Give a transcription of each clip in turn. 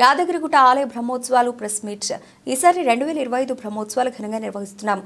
యాదగిరిగుట్ట ఆలయ బ్రహ్మోత్సవాలు press meet ఈసారి 2025 బ్రహ్మోత్సవాలు ఘనంగా నిర్వహిస్తున్నాం.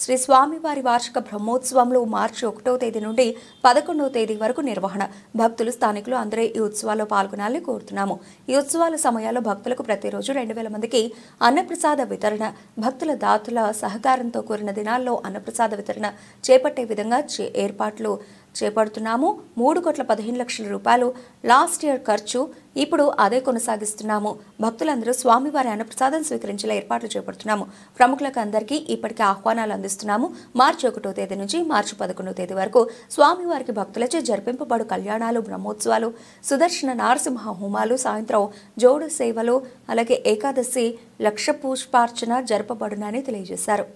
శ్రీ స్వామివారి వార్షిక బ్రహ్మోత్సవంలో మార్చి 1వ తేదీ నుండి 11వ తేదీ వరకు నిర్వహణ. భక్తులు స్థానికులు అందరూ ఈ ఉత్సవాల్లో పాల్గొనాలని కోరుతున్నాము. ఈ ఉత్సవాల సమయాల్లో భక్తులకు ప్రతిరోజు 2000 మందికి అన్నప్రసాద వితరణ, భక్తుల దాతల సహకారంతో కూడిన దినాల్లో అన్నప్రసాద వితరణ చేపట్టే విధంగా ఏర్పాట్లు చేపడుతున్నాము. 3,15,00,000 రూపాయలు లాస్ట్ ఇయర్ ఖర్చు, ఇప్పుడు అదే కొనసాగిస్తున్నాము. భక్తులందరూ స్వామివారి అన్నప్రసాదం స్వీకరించేలా ఏర్పాట్లు చేపడుతున్నాము. ప్రముఖులకు అందరికీ ఇప్పటికే ఆహ్వానాలు అందిస్తున్నాము. మార్చి 1వ తేదీ నుంచి మార్చి 11వ తేదీ వరకు స్వామివారికి భక్తులచే జరిపింపబడు కళ్యాణాలు, బ్రహ్మోత్సవాలు, సుదర్శన నారసింహ హోమాలు, సాయంత్రం జోడు సేవలు, అలాగే ఏకాదశి లక్ష పుష్పార్చన జరపబడునని తెలియజేశారు.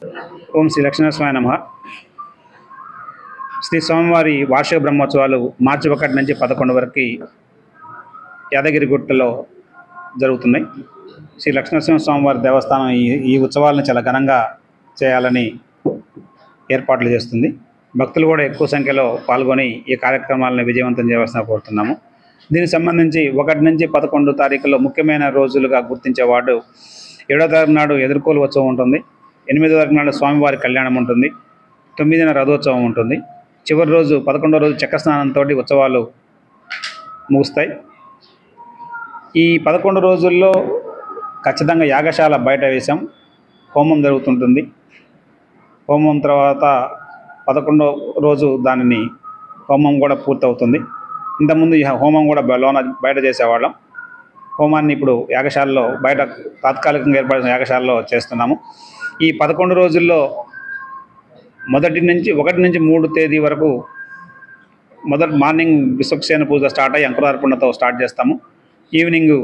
ఓం శ్రీ లక్ష్మీనరసింహాయ నమః. శ్రీ స్వామివారి వార్షిక బ్రహ్మోత్సవాలు మార్చి 1 నుంచి 11 వరకు యాదగిరిగుట్టలో జరుగుతున్నాయి. శ్రీ లక్ష్మీనరసింహ స్వామివారి దేవస్థానం ఈ ఉత్సవాలను చాలా ఘనంగా చేయాలని ఏర్పాట్లు చేస్తుంది. భక్తులు కూడా ఎక్కువ సంఖ్యలో పాల్గొని ఈ కార్యక్రమాలను విజయవంతం చేయవలసిన కోరుతున్నాము. దీనికి సంబంధించి 1 నుంచి 11 తారీఖులో ముఖ్యమైన రోజులుగా గుర్తించేవాడు 7వ తారీఖు నాడు ఎదుర్కోలు ఉత్సవం ఉంటుంది, 8వ తారీఖు నాడు స్వామివారి కళ్యాణం ఉంటుంది, 9న రథోత్సవం ఉంటుంది, చివరి రోజు 11వ రోజు చక్రస్నానంతో ఉత్సవాలు ముగుస్తాయి. ఈ 11 రోజుల్లో ఖచ్చితంగా యాగశాల బయట వేశాం, హోమం జరుగుతుంటుంది. హోమం తర్వాత 11వ రోజు దానిని హోమం కూడా పూర్తవుతుంది. ఇంతకుముందు ఈ హోమం కూడా బయట చేసేవాళ్ళం. హోమాన్ని ఇప్పుడు యాగశాలలో బయట తాత్కాలికంగా ఏర్పడిన యాగశాలలో చేస్తున్నాము. ఈ 11 రోజుల్లో 1 నుంచి 3 తేదీ వరకు మార్నింగ్ విశ్వక్సేన పూజ స్టార్ట్ అయ్యి అంకురార్పణతో స్టార్ట్ చేస్తాము. ఈవినింగ్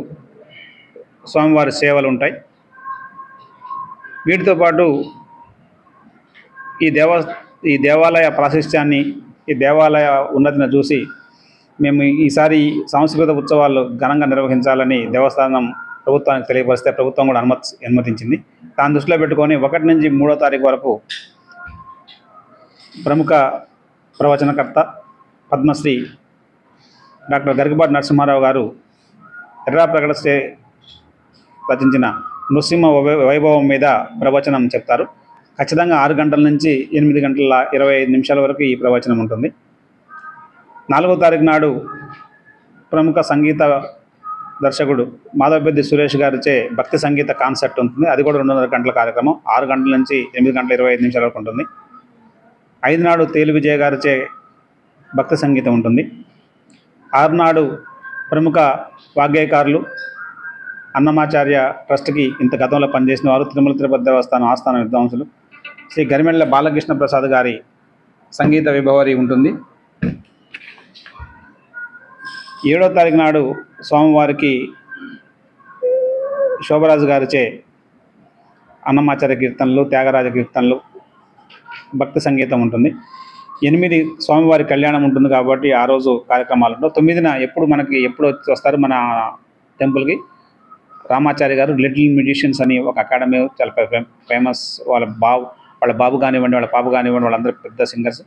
స్వామివారి సేవలు ఉంటాయి. వీటితో పాటు ఈ దేవాలయ ప్రాశస్త్యాన్ని, ఈ దేవాలయ ఉన్నతిని చూసి మేము ఈసారి సాంస్కృతిక ఉత్సవాలు ఘనంగా నిర్వహించాలని దేవస్థానం ప్రభుత్వానికి తెలియపరిస్తే ప్రభుత్వం కూడా అనుమతించింది. దాన్ని దృష్టిలో పెట్టుకొని 1 నుంచి 3వ తారీఖు వరకు ప్రముఖ ప్రవచనకర్త పద్మశ్రీ డాక్టర్ గరికపాటి నరసింహారావు గారు ఎర్రా ప్రకటస్తే రచించిన నృసింహ వైభవం మీద ప్రవచనం చెప్తారు. ఖచ్చితంగా 6 గంటల నుంచి 8:25 వరకు ఈ ప్రవచనం ఉంటుంది. 4వ తారీఖు నాడు ప్రముఖ సంగీత దర్శకుడు మాధవపెద్ది సురేష్ గారిచే భక్తి సంగీత కాన్సర్ట్ ఉంటుంది. అది కూడా 2:30 గంటల కార్యక్రమం. 6 గంటల నుంచి 8:25 వరకు ఉంటుంది. 5 నాడు తేలు విజయ గారిచే భక్తి సంగీతం ఉంటుంది. 6 నాడు ప్రముఖ వాగ్గేయకారులు అన్నమాచార్య ట్రస్ట్కి ఇంత గతంలో పనిచేసిన వారు, తిరుమల తిరుపతి దేవస్థానం ఆస్థాన విద్వాంసులు శ్రీ గరిమెళ్ళ బాలకృష్ణ ప్రసాద్ గారి సంగీత విభవరి ఉంటుంది. 7వ తారీఖు నాడు స్వామివారికి శోభరాజు గారిచే అన్నమాచార్య కీర్తనలు, త్యాగరాజ కీర్తనలు, భక్తి సంగీతం ఉంటుంది. 8 స్వామివారి కళ్యాణం ఉంటుంది కాబట్టి ఆ రోజు కార్యక్రమాలు ఉంటాయి. 9న ఎప్పుడు వస్తారు మన టెంపుల్కి రామాచార్య గారు లిటిల్ మ్యూజిషియన్స్ అని ఒక అకాడమీ, చాలా ఫేమస్. వాళ్ళ బాబు కానివ్వండి, వాళ్ళ పాప కానివ్వండి, వాళ్ళందరూ పెద్ద సింగర్స్,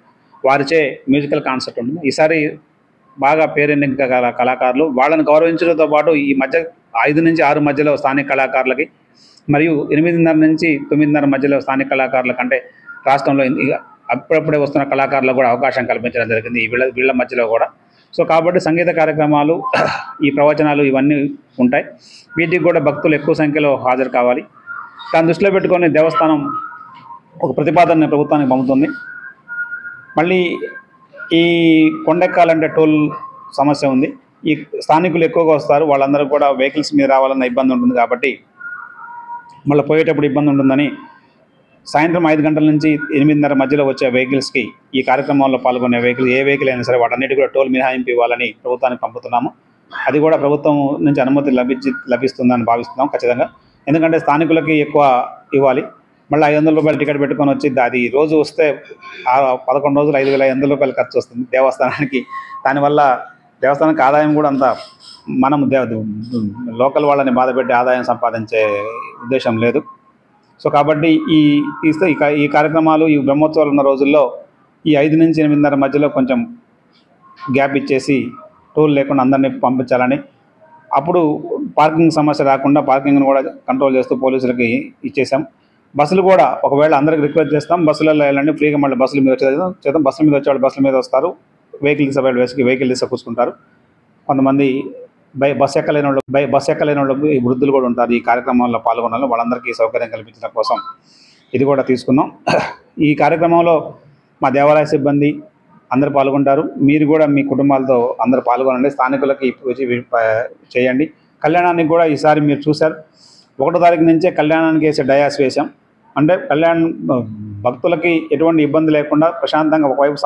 వారిచే మ్యూజికల్ కాన్సర్ట్ ఉంటుంది. ఈసారి బాగా పేరెన్నిక కళాకారులు, వాళ్ళని గౌరవించడంతో పాటు ఈ మధ్య 5 నుంచి 6 మధ్యలో స్థానిక కళాకారులకి మరియు 8:30 నుంచి 9:30 మధ్యలో స్థానిక కళాకారుల కంటే రాష్ట్రంలో అప్పుడప్పుడే వస్తున్న కళాకారులకు కూడా అవకాశం కల్పించడం జరిగింది వీళ్ళ మధ్యలో కూడా. సో కాబట్టి సంగీత కార్యక్రమాలు, ఈ ప్రవచనాలు ఇవన్నీ ఉంటాయి. వీటికి కూడా భక్తులు ఎక్కువ సంఖ్యలో హాజరు కావాలి. దాన్ని దృష్టిలో పెట్టుకొని దేవస్థానం ఒక ప్రతిపాదన ప్రభుత్వానికి పంపుతుంది. మళ్ళీ ఈ కొండెక్కాలంటే టోల్ సమస్య ఉంది. ఈ స్థానికులు ఎక్కువగా వస్తారు, వాళ్ళందరూ కూడా వెహికల్స్ మీద రావాలన్న ఇబ్బంది ఉంటుంది కాబట్టి మళ్ళీ పోయేటప్పుడు ఇబ్బంది ఉంటుందని సాయంత్రం 5 గంటల నుంచి 8:30 మధ్యలో వచ్చే వెహికల్స్కి, ఈ కార్యక్రమంలో పాల్గొనే ఏ వెహికల్ అయినా సరే వాటన్నిటి కూడా టోల్ మినహాయింపు ఇవ్వాలని ప్రభుత్వానికి పంపుతున్నాము. అది కూడా ప్రభుత్వం నుంచి అనుమతి లభిస్తుందని భావిస్తున్నాం ఖచ్చితంగా. ఎందుకంటే స్థానికులకి ఎక్కువ ఇవ్వాలి. మళ్ళీ 500 రూపాయలు టికెట్ పెట్టుకొని వచ్చి అది రోజు వస్తే 11 రోజులు 5,500 రూపాయలు ఖర్చు వస్తుంది దేవస్థానానికి. దానివల్ల దేవస్థానానికి ఆదాయం కూడా అంత మనం లోకల్ వాళ్ళని బాధపెట్టి ఆదాయం సంపాదించే ఉద్దేశం లేదు. సో కాబట్టి ఈ కార్యక్రమాలు, ఈ బ్రహ్మోత్సవాలు ఉన్న రోజుల్లో ఈ 5 నుంచి 8:30 మధ్యలో కొంచెం గ్యాప్ ఇచ్చేసి టోల్ లేకుండా అందరినీ పంపించాలని అప్పుడు పార్కింగ్ సమస్య రాకుండా పార్కింగ్ను కూడా కంట్రోల్ చేస్తూ పోలీసులకి ఇచ్చేసాం. బస్సులు కూడా ఒకవేళ అందరికి రిక్వెస్ట్ చేస్తాం, బస్సులలో వెళ్ళండి ఫ్రీగా, మళ్ళీ బస్సుల మీద చేద్దాం. బస్సుల మీద వచ్చేవాళ్ళు బస్సుల మీద వస్తారు, వెహికల్ తీసుకు వెహికల్ తీసుకొచ్చుకుంటారు. కొంతమంది బస్సు ఎక్కలేని వాళ్ళు ఈ వృద్ధులు కూడా ఉంటారు. ఈ కార్యక్రమంలో పాల్గొనాలి, వాళ్ళందరికీ సౌకర్యం కల్పించడం కోసం ఇది కూడా తీసుకున్నాం. ఈ కార్యక్రమంలో మా దేవాలయ సిబ్బంది అందరూ పాల్గొంటారు. మీరు కూడా మీ కుటుంబాలతో అందరూ పాల్గొనండి, స్థానికులకి చేయండి. కళ్యాణానికి కూడా ఈసారి మీరు చూశారు, 1వ తారీఖు నుంచే కళ్యాణానికి వేసే డయాస్ వేసాం. అంటే భక్తులకి ఎటువంటి ఇబ్బంది లేకుండా ప్రశాంతంగా ఒకవైపు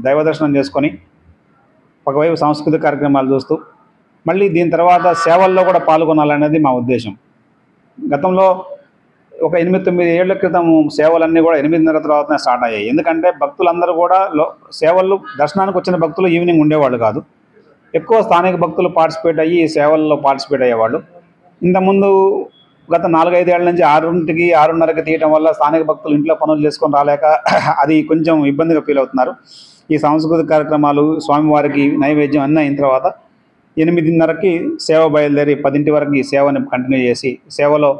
దైవ దర్శనం చేసుకొని ఒకవైపు సాంస్కృతిక కార్యక్రమాలు చూస్తూ మళ్ళీ దీని తర్వాత సేవల్లో కూడా పాల్గొనాలనేది మా ఉద్దేశం. గతంలో ఒక 8-9 ఏళ్ల క్రితం సేవలన్నీ కూడా 8:30 తర్వాతనే స్టార్ట్ అయ్యాయి. ఎందుకంటే భక్తులందరూ కూడా సేవలు దర్శనానికి వచ్చిన భక్తులు ఈవినింగ్ ఉండేవాళ్ళు కాదు. ఎక్కువ స్థానిక భక్తులు పార్టిసిపేట్ అయ్యి ఈ సేవల్లో పార్టిసిపేట్ అయ్యేవాళ్ళు. ఇంతకుముందు గత 4-5 ఏళ్ల నుంచి 6కి 6:30కి తీయటం వల్ల స్థానిక భక్తులు ఇంట్లో పనులు చేసుకొని రాలేక అది కొంచెం ఇబ్బందిగా ఫీల్ అవుతున్నారు. ఈ సాంస్కృతిక కార్యక్రమాలు, స్వామివారికి నైవేద్యం అన్నీ అయిన తర్వాత 8:30కి సేవ బయలుదేరి 10 వరకు ఈ సేవని కంటిన్యూ చేసి సేవలో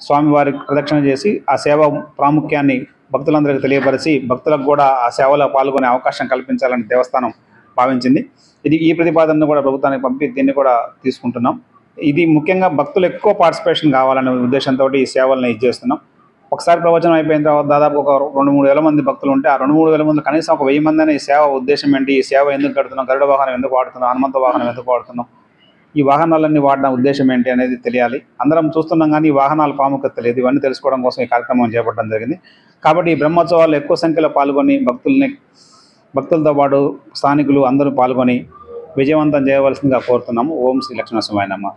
స్వామివారికి ప్రదక్షిణ చేసి ఆ సేవ ప్రాముఖ్యాన్ని భక్తులందరికీ తెలియపరిచి భక్తులకు కూడా ఆ సేవలో పాల్గొనే అవకాశం కల్పించాలని దేవస్థానం భావించింది. ఈ ప్రతిపాదనను కూడా ప్రభుత్వానికి పంపి దీన్ని కూడా తీసుకుంటున్నాం. ఇది ముఖ్యంగా భక్తులు ఎక్కువ పార్టిసిపేషన్ కావాలనే ఉద్దేశంతో ఈ సేవలను చేస్తున్నాం. ఒకసారి ప్రవచనం అయిపోయిన తర్వాత దాదాపు ఒక 2-3 వేల మంది భక్తులు ఉంటే ఆ 2-3 వేల మంది కనీసం ఒక 1000 మంది అనే ఈ సేవ ఉద్దేశం ఏంటి, ఈ సేవ ఎందుకు కడుతున్నాం, గరుడ వాహనం ఎందుకు వాడుతున్నాం, హనుమంత వాహనం ఎందుకు వాడుతున్నాం, ఈ వాహనాలన్నీ వాడిన ఉద్దేశం ఏంటి అనేది తెలియాలి. అందరం చూస్తున్నాం కానీ ఈ వాహనాల ప్రాముఖ్యత తెలియదు. ఇవన్నీ తెలుసుకోవడం కోసం ఈ కార్యక్రమం చేపట్టడం జరిగింది. కాబట్టి ఈ బ్రహ్మోత్సవాలు ఎక్కువ సంఖ్యలో పాల్గొని భక్తులతో పాటు స్థానికులు అందరూ పాల్గొని విజయవంతం చేయవలసిందిగా కోరుతున్నాము. ఓం శ్రీ లక్ష్మీ నరసింహాయ నమః.